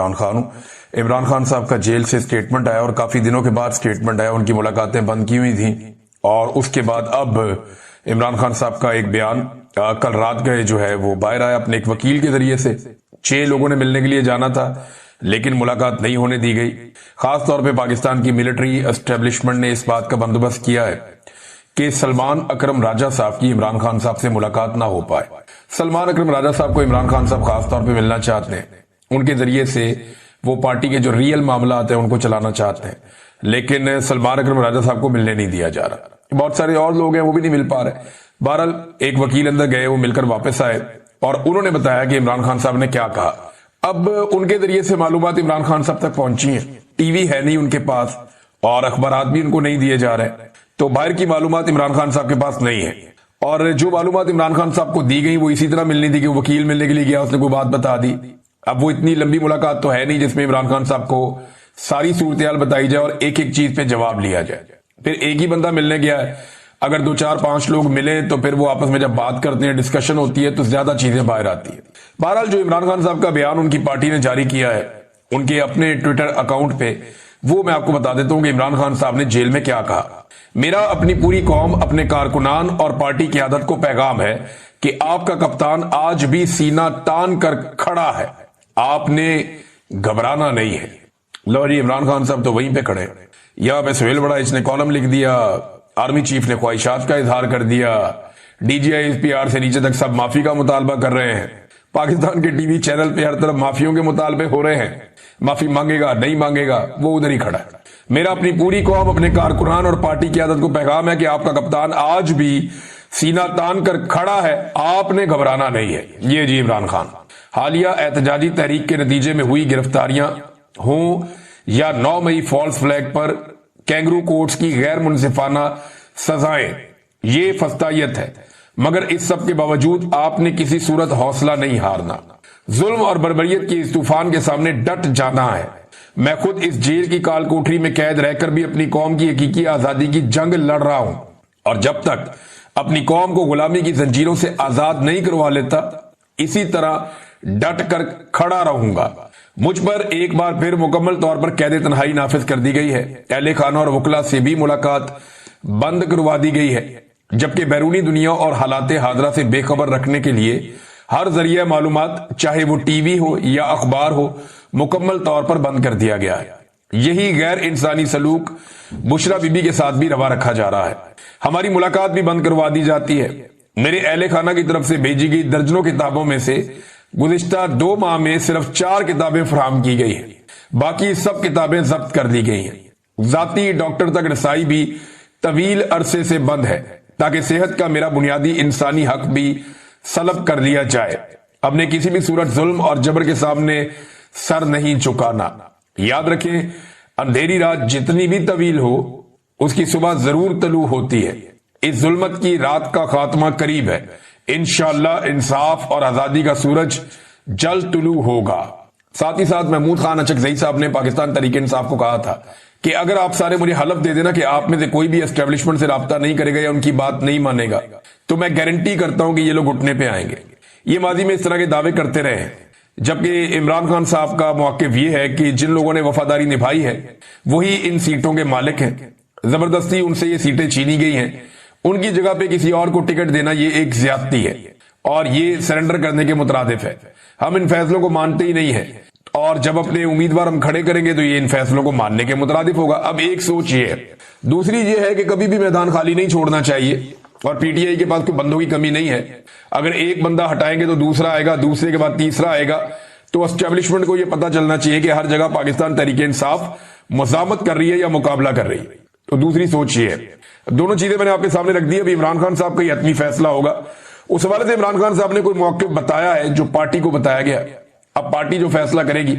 عمران خان ہوں۔ عمران خان صاحب کا جیل سے سٹیٹمنٹ آیا اور کافی دنوں کے بعد سٹیٹمنٹ آیا، ان کی ملاقاتیں بند کی ہوئی تھیں اور اس کے بعد اب عمران خان صاحب کا ایک بیان کل رات گئے جو ہے وہ باہر آیا اپنے ایک وکیل کے ذریعے سے۔ 6 لوگوں نے ملنے کے لیے جانا تھا لیکن ملاقات نہیں ہونے دی گئی۔ خاص طور پہ پاکستان کی ملٹری اسٹیبلشمنٹ نے اس بات کا بندوبست کیا ہے کہ سلمان اکرم راجہ صاحب کی عمران خان صاحب سے ملاقات نہ ہو پائے۔ سلمان اکرم راجہ صاحب کو عمران خان صاحب خاص طور پہ ملنا چاہتے ہیں، ان کے ذریعے سے وہ پارٹی کے جو ریئل معاملات ہیں ان کو چلانا چاہتے ہیں، لیکن سلمان اکرم راجہ صاحب کو ملنے نہیں دیا جا رہا۔ بہت سارے اور لوگ ہیں وہ بھی نہیں مل پا رہے۔ بہرحال ایک وکیل اندر گئے، وہ مل کر واپس آئے اور انہوں نے بتایا کہ عمران خان صاحب نے کیا کہا۔ اب ان کے ذریعے سے معلومات عمران خان صاحب تک پہنچی ہیں، ٹی وی ہے نہیں ان کے پاس اور اخبارات بھی ان کو نہیں دیے جا رہے، تو باہر کی معلومات عمران خان صاحب کے پاس نہیں ہے، اور جو معلومات عمران خان صاحب کو دی گئی وہ اسی طرح ملنی تھی کہ وکیل ملنے کے لیے گیا، اس نے کوئی بات بتا دی۔ اب وہ اتنی لمبی ملاقات تو ہے نہیں جس میں عمران خان صاحب کو ساری صورتحال بتائی جائے اور ایک ایک چیز پہ جواب لیا جائے۔ پھر ایک ہی بندہ ملنے گیا ہے، اگر 2 4 5 لوگ ملیں تو پھر وہ آپس میں جب بات کرتے ہیں، ڈسکشن ہوتی ہے تو زیادہ چیزیں باہر آتی ہیں۔ بہرحال جو عمران خان صاحب کا بیان ان کی پارٹی نے جاری کیا ہے ان کے اپنے ٹویٹر اکاؤنٹ پہ، وہ میں آپ کو بتا دیتا ہوں کہ عمران خان صاحب نے جیل میں کیا کہا۔ میرا اپنی پوری قوم، اپنے کارکنان اور پارٹی قیادت کو پیغام ہے کہ آپ کا کپتان آج بھی سینہ تان کر کھڑا ہے، آپ نے گھبرانا نہیں ہے۔ لو جی، عمران خان صاحب تو وہیں پہ کھڑے۔ یہاں پہ سہیل بڑا اس نے کالم لکھ دیا، آرمی چیف نے خواہشات کا اظہار کر دیا، D G I S P R سے نیچے تک سب معافی کا مطالبہ کر رہے ہیں، پاکستان کے ٹی وی چینل پہ ہر طرف معافیوں کے مطالبے ہو رہے ہیں، معافی مانگے گا نہیں مانگے گا، وہ ادھر ہی کھڑا ہے۔ میرا اپنی پوری قوم، اپنے کارکنان اور پارٹی قیادت کو پیغام ہے کہ آپ کا کپتان آج بھی سینہ تان کر کھڑا ہے، آپ نے گھبرانا نہیں ہے۔ یہ جی عمران خان۔ حالیہ احتجاجی تحریک کے نتیجے میں ہوئی گرفتاریاں ہوں یا 9 مئی فالس فلیگ پر کینگرو کورٹس کی غیر منصفانہ سزائیں، یہ فستائیت ہے، مگر اس سب کے باوجود آپ نے کسی صورت حوصلہ نہیں ہارنا، ظلم اور بربریت کے اس طوفان کے سامنے ڈٹ جانا ہے۔ میں خود اس جیل کی کال کوٹری میں قید رہ کر بھی اپنی قوم کی حقیقی آزادی کی جنگ لڑ رہا ہوں، اور جب تک اپنی قوم کو غلامی کی زنجیروں سے آزاد نہیں کروا لیتا، اسی طرح ڈٹ کر کھڑا رہوں گا۔ مجھ پر ایک بار پھر مکمل طور پر قید تنہائی نافذ کر دی گئی ہے، اہل خانہ اور وکلا سے بھی ملاقات بند کروا دی گئی ہے، جبکہ بیرونی دنیا اور حالات حاضرہ سے بے خبر رکھنے کے لیے ہر ذریعہ معلومات، چاہے وہ ٹی وی ہو یا اخبار ہو، مکمل طور پر بند کر دیا گیا ہے۔ یہی غیر انسانی سلوک بشرا بی بی کے ساتھ بھی روا رکھا جا رہا ہے، ہماری ملاقات بھی بند کروا دی جاتی ہے۔ میرے اہل خانہ کی طرف سے بھیجی گئی درجنوں کتابوں میں سے گزشتہ 2 ماہ میں صرف 4 کتابیں فراہم کی گئی ہیں، باقی سب کتابیں ضبط کر دی گئی ہیں۔ ذاتی ڈاکٹر تک رسائی بھی طویل عرصے سے بند ہے تاکہ صحت کا میرا بنیادی انسانی حق بھی سلب کر لیا جائے۔ اب نے کسی بھی صورت ظلم اور جبر کے سامنے سر نہیں جھکانا۔ یاد رکھیں، اندھیری رات جتنی بھی طویل ہو، اس کی صبح ضرور طلوع ہوتی ہے۔ اس ظلمت کی رات کا خاتمہ قریب ہے، انشاءاللہ انصاف اور آزادی کا سورج جلد طلوع ہوگا۔ ساتھ ہی ساتھ محمود خان اچکزئی صاحب نے پاکستان تحریک انصاف کو کہا تھا کہ اگر آپ سارے مجھے حلف دے دینا کہ آپ میں سے کوئی بھی اسٹیبلشمنٹ سے رابطہ نہیں کرے گا یا ان کی بات نہیں مانے گا، تو میں گارنٹی کرتا ہوں کہ یہ لوگ گھٹنے پہ آئیں گے۔ یہ ماضی میں اس طرح کے دعوے کرتے رہے ہیں، جبکہ عمران خان صاحب کا موقف یہ ہے کہ جن لوگوں نے وفاداری نبھائی ہے وہی ان سیٹوں کے مالک ہیں، زبردستی ان سے یہ سیٹیں چھینی گئی ہیں، ان کی جگہ پہ کسی اور کو ٹکٹ دینا یہ ایک زیادتی ہے اور یہ سرنڈر کرنے کے مترادف ہے۔ ہم ان فیصلوں کو مانتے ہی نہیں ہیں، اور جب اپنے امیدوار ہم کھڑے کریں گے تو یہ ان فیصلوں کو ماننے کے مترادف ہوگا۔ اب ایک سوچ یہ ہے، دوسری یہ ہے کہ کبھی بھی میدان خالی نہیں چھوڑنا چاہیے، اور پی ٹی آئی کے پاس کوئی بندوں کی کمی نہیں ہے۔ اگر ایک بندہ ہٹائیں گے تو دوسرا آئے گا، دوسرے کے بعد تیسرا آئے گا، تو اسٹیبلشمنٹ کو یہ پتا چلنا چاہیے کہ ہر جگہ پاکستان تحریک انصاف مزاحمت کر رہی ہے یا مقابلہ کر رہی ہے۔ تو دوسری سوچ یہ ہے۔ دونوں چیزیں میں نے آپ کے سامنے رکھ دی۔ ابھی عمران خان صاحب کا یہ حتمی فیصلہ ہوگا، اس حوالے سے عمران خان صاحب نے کوئی موقف بتایا ہے جو پارٹی کو بتایا گیا، اب پارٹی جو فیصلہ کرے گی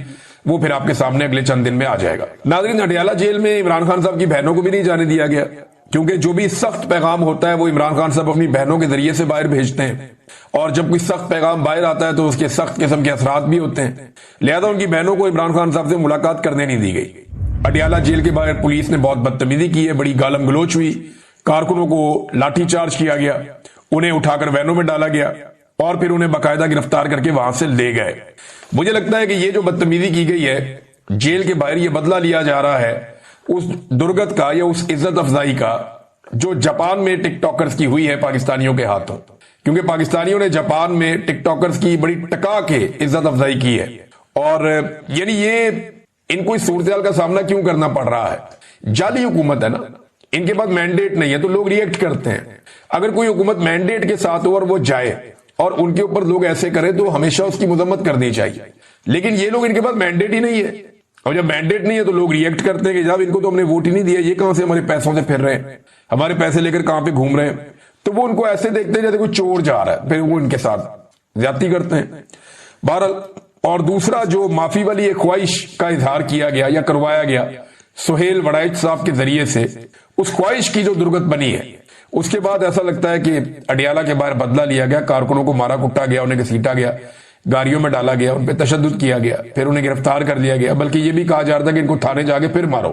وہ پھر آپ کے سامنے اگلے چند دن میں آ جائے گا۔ ناظرین، اڈیالہ جیل میں عمران خان صاحب کی بہنوں کو بھی نہیں جانے دیا گیا، کیونکہ جو بھی سخت پیغام ہوتا ہے وہ عمران خان صاحب اپنی بہنوں کے ذریعے سے باہر بھیجتے ہیں، اور جب کوئی سخت پیغام باہر آتا ہے تو اس کے سخت قسم کے اثرات بھی ہوتے ہیں، لہذا ان کی بہنوں کو عمران خان صاحب سے ملاقات کرنے نہیں دی گئی۔ اڈیالہ جیل کے باہر پولیس نے بہت بدتمیزی کی ہے، بڑی گالم گلوچ ہوئی، کارکنوں کو لاٹھی چارج کیا گیا، انہیں اٹھا کر وینوں میں ڈالا گیا، اور پھر انہیں باقاعدہ گرفتار کر کے وہاں سے لے گئے۔ مجھے لگتا ہے کہ یہ جو بدتمیزی کی گئی ہے، جیل کے باہر یہ بدلہ لیا جا رہا ہے اس درگت کا یا اس عزت افزائی کا جو جاپان میں ٹک ٹاکرز کی ہوئی ہے پاکستانیوں کے ہاتھوں، کیونکہ پاکستانیوں نے جاپان میں ٹک ٹاکرز کی بڑی ٹکا کے عزت افزائی کی ہے۔ اور یعنی یہ ان کو اس صورتحال کا سامنا کیوں کرنا پڑ رہا ہے؟ جعلی حکومت ہے نا، ان کے پاس مینڈیٹ نہیں ہے تو لوگ ریئیکٹ کرتے ہیں۔ اگر کوئی حکومت مینڈیٹ کے ساتھ ہو اور وہ جائے اور ان کے اوپر لوگ ایسے کریں تو ہمیشہ اس کی مذمت کرنی چاہیے، لیکن یہ لوگ ان کے پاس مینڈیٹ ہی نہیں ہے، اور جب مینڈیٹ نہیں ہے تو لوگ ریئیکٹ کرتے ہیں کہ جب ان کو تو ہم نے ووٹ ہی نہیں دیا، یہ کہاں سے ہمارے پیسوں سے پھر رہے ہیں، ہمارے پیسے لے کر کہاں پہ گھوم رہے ہیں، تو وہ ان کو ایسے دیکھتے ہیں جیسے کوئی چور جا رہا ہے، پھر وہ ان کے ساتھ زیادتی کرتے ہیں۔ بہرحال، اور دوسرا جو معافی والی ایک خواہش کا اظہار کیا گیا یا کروایا گیا سہیل وڑائچ صاحب کے ذریعے سے، اس خواہش کی جو درگت بنی ہے، اس کے بعد ایسا لگتا ہے کہ اڈیالہ کے باہر بدلہ لیا گیا، کارکنوں کو مارا کٹا گیا، انہیں گھسیٹا گیا، گاڑیوں میں ڈالا گیا، ان پہ تشدد کیا گیا، پھر انہیں گرفتار کر لیا گیا، بلکہ یہ بھی کہا جا رہا تھا کہ ان کو تھانے جا کے پھر مارو۔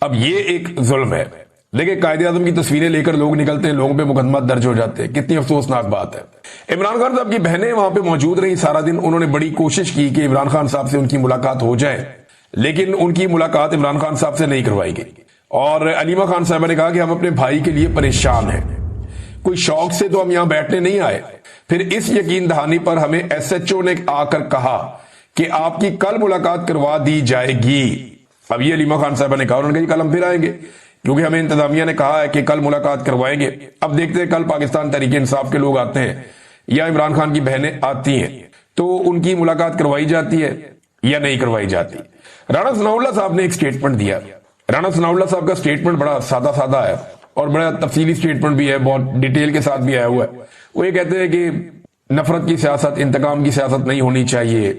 اب یہ ایک ظلم ہے، لیکن قائد اعظم کی تصویریں لے کر لوگ نکلتے ہیں، لوگوں پہ مقدمات درج ہو جاتے ہیں، کتنی افسوسناک بات ہے۔ عمران خان صاحب کی بہنیں وہاں پہ موجود رہی سارا دن، انہوں نے بڑی کوشش کی کہ عمران خان صاحب سے ان کی ملاقات ہو جائے، لیکن ان کی ملاقات عمران خان صاحب سے نہیں کروائی گئی۔ اور علیمہ خان صاحبہ نے کہا کہ ہم اپنے بھائی کے لیے پریشان ہیں، کوئی شوق سے تو ہم یہاں بیٹھنے نہیں آئے۔ پھر اس یقین دہانی پر ہمیں ایس ایچ او نے آ کر کہا کہ آپ کی کل ملاقات کروا دی جائے گی۔ اب یہ علیمہ خان صاحبہ نے کہا، انہوں نے کہا کہ کل ہم پھر آئیں گے، کیونکہ ہمیں انتظامیہ نے کہا ہے کہ کل ملاقات کروائیں گے۔ اب دیکھتے ہیں کل پاکستان تحریک انصاف کے لوگ آتے ہیں یا عمران خان کی بہنیں آتی ہیں تو ان کی ملاقات کروائی جاتی ہے یا نہیں کروائی جاتی۔ رانا ثناء اللہ صاحب نے ایک سٹیٹمنٹ دیا۔ رانا ثناء اللہ صاحب کا سٹیٹمنٹ بڑا سادہ سادہ ہے اور بڑا تفصیلی سٹیٹمنٹ بھی ہے، بہت ڈیٹیل کے ساتھ بھی آیا ہوا ہے۔ وہ یہ کہتے ہیں کہ نفرت کی سیاست، انتقام کی سیاست نہیں ہونی چاہیے،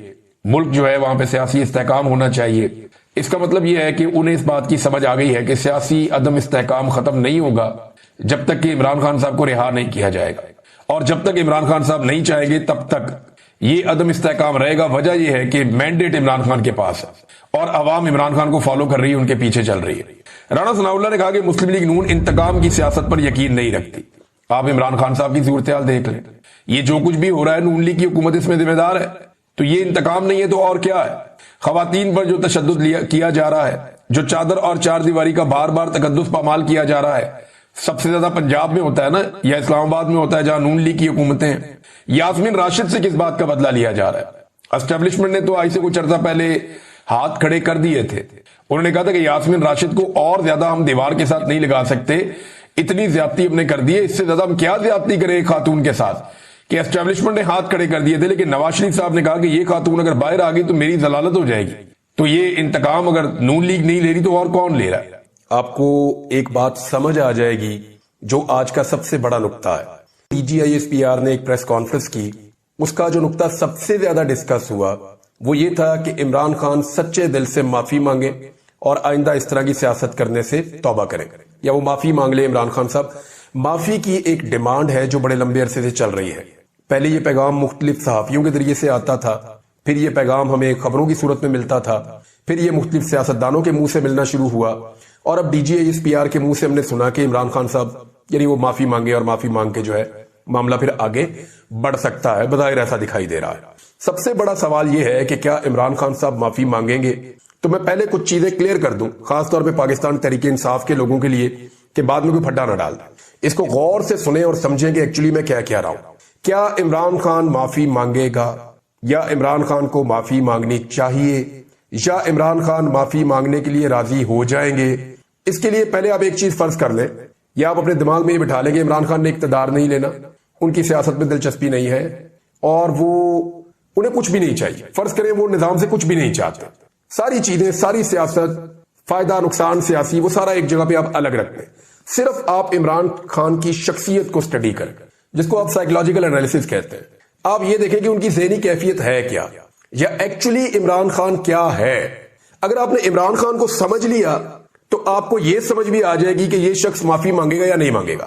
ملک جو ہے وہاں پہ سیاسی استحکام ہونا چاہیے۔ اس کا مطلب یہ ہے کہ انہیں اس بات کی سمجھ آ گئی ہے کہ سیاسی عدم استحکام ختم نہیں ہوگا جب تک کہ عمران خان صاحب کو رہا نہیں کیا جائے گا، اور جب تک عمران خان صاحب نہیں چاہیں گے تب تک یہ عدم استحکام رہے گا۔ وجہ یہ ہے کہ مینڈیٹ عمران خان کے پاس ہے اور عوام عمران خان کو فالو کر رہی ہے، ان کے پیچھے چل رہی ہے۔ رانا ثناء اللہ نے کہا کہ مسلم لیگ نون انتقام کی سیاست پر یقین نہیں رکھتی۔ آپ عمران خان صاحب کی صورتحال دیکھ لیں، یہ جو کچھ بھی ہو رہا ہے نون لیگ کی حکومت اس میں ذمہ دار ہے، تو یہ انتقام نہیں ہے تو اور کیا ہے؟ خواتین پر جو تشدد کیا جا رہا ہے، جو چادر اور چار دیواری کا بار بار تقدس پامال کیا جا رہا ہے، سب سے زیادہ پنجاب میں ہوتا ہے نا، یا اسلام آباد میں ہوتا ہے جہاں نون لیگ کی حکومتیں ہیں۔ یاسمین راشد سے کس بات کا بدلہ لیا جا رہا ہے؟ اسٹیبلشمنٹ نے تو آج سے کچھ عرصہ پہلے ہاتھ کھڑے کر دیے تھے، انہوں نے کہا تھا کہ یاسمین راشد کو اور زیادہ ہم دیوار کے ساتھ نہیں لگا سکتے، اتنی زیادتی ہم نے کر دی ہے، اس سے زیادہ ہم کیا زیادتی کریں ایک خاتون کے ساتھ، کہ اسٹیبلشمنٹ نے ہاتھ کھڑے کر دیے تھے۔ لیکن نواز شریف صاحب نے کہا کہ یہ خاتون اگر باہر آ گئی تو میری ضلالت ہو جائے گی، تو یہ انتقام اگر نون لیگ نہیں لے رہی تو اور کون لے رہا ہے؟ آپ کو ایک بات سمجھ آ جائے گی جو آج کا سب سے بڑا نقطہ ہے۔ D G I S P R نے ایک پریس کانفرنس کی، اس کا جو نقطہ سب سے زیادہ ڈسکس ہوا وہ یہ تھا کہ عمران خان سچے دل سے معافی مانگے اور آئندہ اس طرح کی سیاست کرنے سے توبہ کریں، یا وہ معافی مانگ لے۔ عمران خان صاحب، معافی کی ایک ڈیمانڈ ہے جو بڑے لمبے عرصے سے چل رہی ہے۔ پہلے یہ پیغام مختلف صحافیوں کے ذریعے سے آتا تھا، پھر یہ پیغام ہمیں خبروں کی صورت میں ملتا تھا، پھر یہ مختلف سیاستدانوں کے منہ سے ملنا شروع ہوا، اور اب D G I S P R کے منہ سے ہم نے سنا کہ عمران خان صاحب یعنی وہ معافی مانگے، اور معافی مانگ کے جو ہے معاملہ پھر آگے بڑھ سکتا ہے، بظاہر ایسا دکھائی دے رہا ہے۔ سب سے بڑا سوال یہ ہے کہ کیا عمران خان صاحب معافی مانگیں گے؟ تو میں پہلے کچھ چیزیں کلیئر کر دوں، خاص طور پہ پاکستان تحریک انصاف کے لوگوں کے لیے، کہ بعد میں کوئی پھڈا نہ ڈال دیں۔ اس کو غور سے سنیں اور سمجھیں کہ ایکچولی میں کیا کہہ رہا ہوں۔ کیا عمران خان معافی مانگے گا، یا عمران خان کو معافی مانگنی چاہیے، یا عمران خان معافی مانگنے کے لیے راضی ہو جائیں گے؟ اس کے لیے پہلے آپ ایک چیز فرض کر لیں، یا آپ اپنے دماغ میں یہ بٹھا لیں کہ عمران خان نے اقتدار نہیں لینا، ان کی سیاست میں دلچسپی نہیں ہے، اور وہ انہیں کچھ بھی نہیں چاہیے۔ فرض کریں وہ نظام سے کچھ بھی نہیں چاہتے، ساری چیزیں، ساری سیاست، فائدہ نقصان سیاسی، وہ سارا ایک جگہ پہ آپ الگ رکھ دیں۔ صرف آپ عمران خان کی شخصیت کو سٹڈی کریں، جس کو آپ سائیکولوجیکل انالیسس کہتے ہیں۔ آپ یہ دیکھیں کہ ان کی ذہنی کیفیت ہے کیا، یا ایکچولی عمران خان کیا ہے۔ اگر آپ نے عمران خان کو سمجھ لیا تو آپ کو یہ سمجھ بھی آ جائے گی کہ یہ شخص معافی مانگے گا یا نہیں مانگے گا۔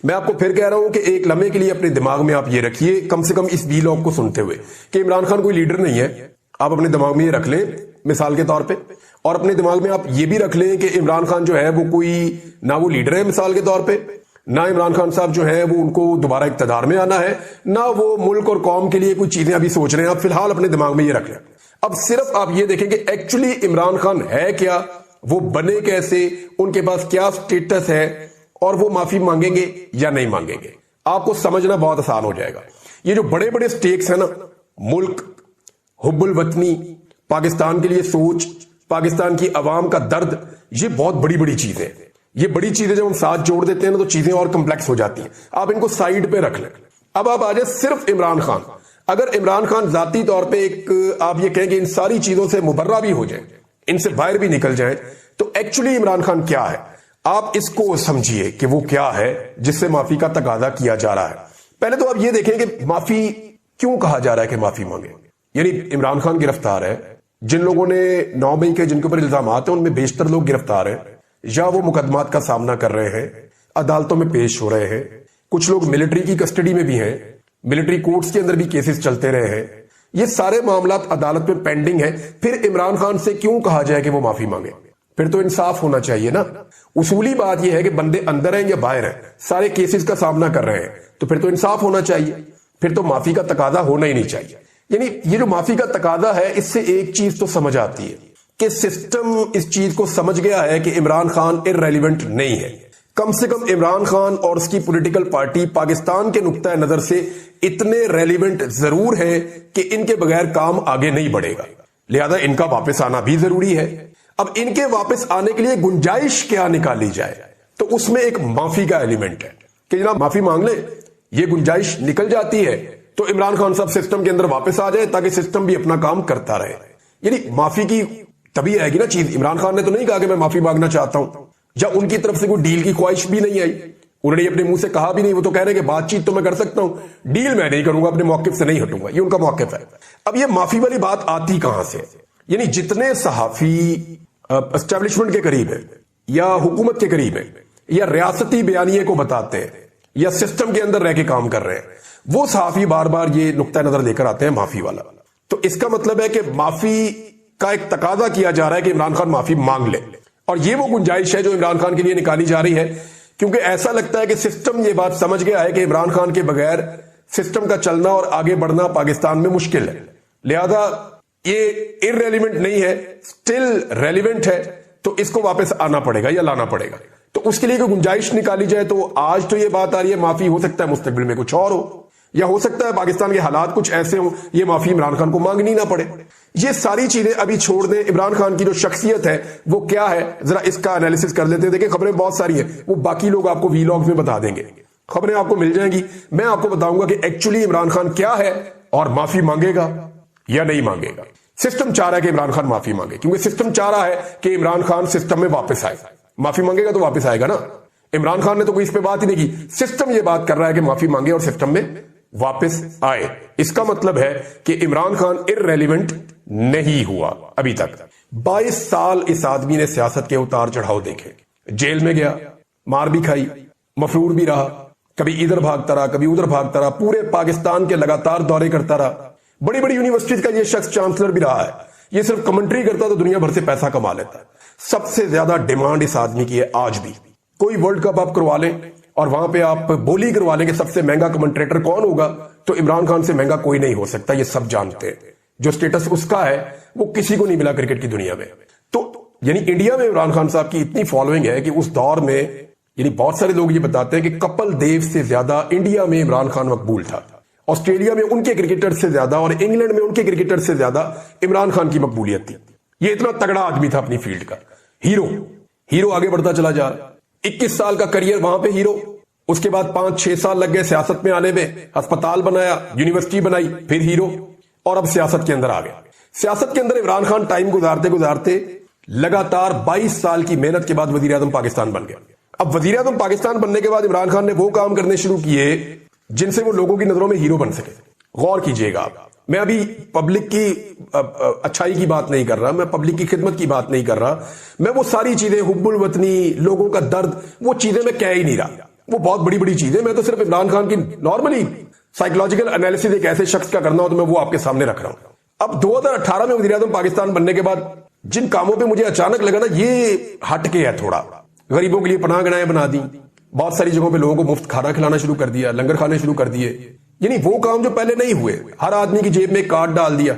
میں آپ کو پھر کہہ رہا ہوں کہ ایک لمحے کے لیے اپنے دماغ میں آپ یہ رکھیے، کم سے کم اس ویلاگ کو سنتے ہوئے، کہ عمران خان کوئی لیڈر نہیں ہے۔ آپ اپنے دماغ میں یہ رکھ لیں مثال کے طور پہ، اور اپنے دماغ میں آپ یہ بھی رکھ لیں کہ عمران خان جو ہے وہ کوئی نہ وہ لیڈر ہے مثال کے طور پہ، نہ عمران خان صاحب جو ہے وہ ان کو دوبارہ اقتدار میں آنا ہے، نہ وہ ملک اور قوم کے لیے کوئی چیزیں ابھی سوچ رہے ہیں. آپ فی الحال اپنے دماغ میں یہ رکھ لیں. اب صرف آپ یہ دیکھیں کہ ایکچولی عمران خان ہے کیا، وہ بنے کیسے، ان کے پاس کیا سٹیٹس ہے، اور وہ معافی مانگیں گے یا نہیں مانگیں گے. آپ کو سمجھنا بہت آسان ہو جائے گا. یہ جو بڑے بڑے سٹیکس ہیں نا، ملک، حب الوطنی، پاکستان کے لیے سوچ، پاکستان کی عوام کا درد، یہ بہت بڑی بڑی چیزیں ہیں. یہ بڑی چیزیں جب ہم ساتھ جوڑ دیتے ہیں نا تو چیزیں اور کمپلیکس ہو جاتی ہیں. آپ ان کو سائیڈ پہ رکھ لیں. اب آپ آ جائیں صرف عمران خان. اگر عمران خان ذاتی طور پہ ایک آپ یہ کہیں کہ ان ساری چیزوں سے مبرہ بھی ہو جائیں، ان سے باہر بھی نکل جائیں، تو ایکچولی عمران خان کیا ہے آپ اس کو سمجھیے کہ وہ کیا ہے جس سے معافی کا تقاضا کیا جا رہا ہے. پہلے تو آپ یہ دیکھیں کہ معافی کیوں کہا جا رہا ہے کہ معافی مانگے. یعنی عمران خان گرفتار ہے، جن لوگوں نے 9 مئی کے جن کے اوپر الزامات ہیں ان میں بیشتر لوگ گرفتار ہیں یا وہ مقدمات کا سامنا کر رہے ہیں، عدالتوں میں پیش ہو رہے ہیں. کچھ لوگ ملٹری کی کسٹڈی میں بھی ہیں، ملٹری کورٹس کے اندر بھی کیسز چلتے رہے ہیں. یہ سارے معاملات عدالت میں پینڈنگ ہیں. پھر عمران خان سے کیوں کہا جائے کہ وہ معافی مانگے؟ پھر تو انصاف ہونا چاہیے نا. اصولی بات یہ ہے کہ بندے اندر ہیں یا باہر ہیں، سارے کیسز کا سامنا کر رہے ہیں، تو پھر تو انصاف ہونا چاہیے. پھر تو معافی کا تقاضا ہونا ہی نہیں چاہیے. یعنی یہ جو معافی کا تقاضا ہے، اس سے ایک چیز تو سمجھ آتی ہے کہ سسٹم اس چیز کو سمجھ گیا ہے کہ عمران خان ارریلیونٹ نہیں ہے. کم سے کم عمران خان اور اس کی پولیٹیکل پارٹی پاکستان کے نقطہ نظر سے اتنے ریلیونٹ ضرور ہیں کہ ان کے بغیر کام آگے نہیں بڑھے گا. لہذا ان کا واپس آنا بھی ضروری ہے. اب ان کے واپس آنے کے لیے گنجائش کیا نکالی جائے؟ تو اس میں ایک معافی کا ایلیمنٹ ہے کہ جناب معافی مانگ لیں. یہ گنجائش نکل جاتی ہے تو عمران خان صاحب سسٹم کے اندر واپس آ جائے تاکہ سسٹم بھی اپنا کام کرتا رہے. یعنی معافی کی تبھی آئے گی نا چیز. عمران خان نے تو نہیں کہا کہ میں معافی مانگنا چاہتا ہوں، یا ان کی طرف سے کوئی ڈیل کی خواہش بھی نہیں آئی. انہوں نے اپنے منہ سے کہا بھی نہیں. وہ تو کہہ رہے ہیں کہ بات چیت تو میں کر سکتا ہوں، ڈیل میں نہیں کروں گا، اپنے موقف سے نہیں ہٹوں گا. یہ ان کا موقف ہے. اب یہ معافی والی بات آتی کہاں سے؟ یعنی جتنے صحافی اسٹیبلشمنٹ کے قریب ہیں یا حکومت کے قریب ہیں یا ریاستی بیانیے کو بتاتے ہیں یا سسٹم کے اندر رہ کے کام کر رہے ہیں، وہ صحافی بار بار یہ نقطہ نظر لے کر آتے ہیں معافی والا. تو اس کا مطلب ہے کہ معافی کا ایک تقاضا کیا جا رہا ہے کہ عمران خان معافی مانگ لے. اور یہ وہ گنجائش ہے جو عمران خان کے لیے نکالی جا رہی ہے، کیونکہ ایسا لگتا ہے کہ سسٹم یہ بات سمجھ گیا ہے کہ عمران خان کے بغیر سسٹم کا چلنا اور آگے بڑھنا پاکستان میں مشکل ہے. لہذا یہ ارریلیونٹ نہیں ہے، سٹل ریلیونٹ ہے، تو اس کو واپس آنا پڑے گا یا لانا پڑے گا. تو اس کے لیے کوئی گنجائش نکالی جائے. تو آج تو یہ بات آ رہی ہے معافی، ہو سکتا ہے مستقبل میں کچھ اور ہو، یا ہو سکتا ہے پاکستان کے حالات کچھ ایسے ہوں یہ معافی عمران خان کو مانگنی نہ پڑے. یہ ساری چیزیں ابھی چھوڑ دیں. عمران خان کی جو شخصیت ہے وہ کیا ہے، ذرا اس کا انالیسس کر لیتے ہیں. دیکھیں خبریں بہت ساری ہیں، وہ باقی لوگ آپ کو ویلاگز میں بتا دیں گے، خبریں آپ کو مل جائیں گی. میں آپ کو بتاؤں گا کہ ایکچولی عمران خان کیا ہے اور معافی مانگے گا یا نہیں مانگے گا. سسٹم چاہ رہا ہے کہ عمران خان معافی مانگے، کیونکہ سسٹم چاہ رہا ہے کہ عمران خان سسٹم میں واپس آئے. معافی مانگے گا تو واپس آئے گا نا. عمران خان نے تو کوئی اس پہ بات ہی نہیں کی. سسٹم یہ بات کر رہا ہے کہ معافی مانگے اور سسٹم میں واپس آئے. اس کا مطلب ہے کہ عمران خان ارریلیونٹ نہیں ہوا ابھی تک. 22 سال اس آدمی نے سیاست کے اتار چڑھاؤ دیکھے. جیل میں گیا، مار بھی کھائی، مفرور بھی رہا، کبھی ادھر بھاگتا رہا کبھی ادھر بھاگتا رہا، پورے پاکستان کے لگاتار دورے کرتا رہا. بڑی بڑی یونیورسٹیز کا یہ شخص چانسلر بھی رہا ہے. یہ صرف کمنٹری کرتا تو دنیا بھر سے پیسہ کما لیتا ہے. سب سے زیادہ ڈیمانڈ اس آدمی کی ہے آج بھی. کوئی ورلڈ کپ آپ کروا لیں اور وہاں پہ آپ بولی کروا لیں کہ سب سے مہنگا کمنٹریٹر کون ہوگا، تو عمران خان سے مہنگا کوئی نہیں ہو سکتا. یہ سب جانتے ہیں. جو سٹیٹس اس کا ہے وہ کسی کو نہیں ملا کرکٹ کی دنیا میں. تو یعنی انڈیا میں عمران خان صاحب کی اتنی فالوئنگ ہے کہ اس دور میں یعنی بہت سارے لوگ یہ بتاتے ہیں کہ کپل دیو سے زیادہ انڈیا میں عمران خان مقبول تھا. آسٹریلیا میں ان کے کرکٹر سے زیادہ اور انگلینڈ میں ان کے کرکٹر سے زیادہ عمران خان کی مقبولیت تھی. یہ اتنا تگڑا آدمی تھا اپنی فیلڈ کا. ہیرو آگے بڑھتا چلا جا رہا. 21 سال کا کریئر وہاں پہ ہیرو. اس کے بعد 5-6 سال لگ گئے سیاست میں آنے میں، ہسپتال بنایا، یونیورسٹی بنائی، پھر ہیرو، اور اب سیاست کے اندر آ گیا. سیاست کے اندر عمران خان ٹائم گزارتے گزارتے لگاتار 22 سال کی محنت کے بعد وزیر اعظم پاکستان بن گیا. اب وزیر اعظم پاکستان بننے کے بعد عمران خان نے وہ کام کرنے شروع کیے جن سے وہ لوگوں کی نظروں میں ہیرو بن سکے. غور کیجئے گا. میں ابھی پبلک کی اچھائی کی بات نہیں کر رہا، میں پبلک کی خدمت کی بات نہیں کر رہا. میں وہ ساری چیزیں، حب الوطنی، لوگوں کا درد، وہ چیزیں میں کہہ ہی نہیں رہا. وہ بہت بڑی بڑی چیزیں. میں تو صرف عمران خان کی نارملی سائیکولوجیکل انالیسس ایک ایسے شخص کا کرنا ہو تو میں وہ آپ کے سامنے رکھ رہا ہوں. اب 2018 میں وزیر اعظم پاکستان بننے کے بعد جن کاموں پہ مجھے اچانک لگا نا یہ ہٹ کے ہے تھوڑا. غریبوں کے لیے پناہ گاہیں بنا دی، بہت ساری جگہوں پہ لوگوں کو مفت کھانا کھلانا شروع کر دیا, لنگر کھانے شروع کر دیے. یعنی وہ کام جو پہلے نہیں ہوئے. ہر آدمی کی جیب میں ایک کارڈ ڈال دیا,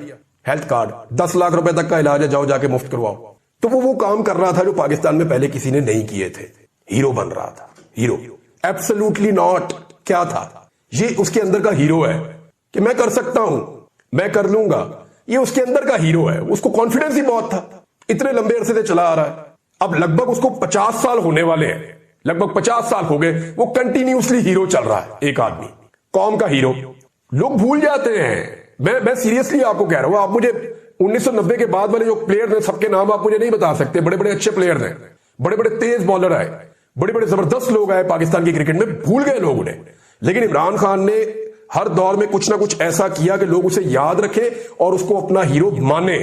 ہیلتھ کارڈ, 10 لاکھ روپے تک کا علاج ہے, جاؤ جا کے مفت کرواؤ. تو وہ کام کر رہا تھا جو پاکستان میں پہلے کسی نے نہیں کیے تھے. ہیرو بن رہا تھا, ہیرو. Absolutely not. کیا تھا یہ؟ اس کے اندر کا ہیرو ہے کہ میں کر سکتا ہوں, میں کر لوں گا. یہ اس کے اندر کا ہیرو ہے. اس کو کانفیڈنس ہی بہت تھا, اتنے لمبے عرصے سے چلا آ رہا ہے. اب لگ بھگ اس کو 50 سال ہونے والے ہیں, لگ بھگ 50 سال ہو گئے, وہ کنٹینیوسلی ہیرو چل رہا ہے. ایک آدمی قوم کا ہیرو. لوگ بھول جاتے ہیں. میں سیریسلی آپ کو کہہ رہا ہوں, آپ مجھے 1990 کے بعد والے جو پلیئر ہیں سب کے نام آپ مجھے نہیں بتا سکتے. بڑے بڑے اچھے پلیئر ہیں, بڑے بڑے تیز بالر آئے, بڑے بڑے زبردست لوگ آئے پاکستان کی کرکٹ میں, بھول گئے لوگ انہیں. لیکن عمران خان نے ہر دور میں کچھ نہ کچھ ایسا کیا کہ لوگ اسے یاد رکھیں اور اس کو اپنا ہیرو مانے.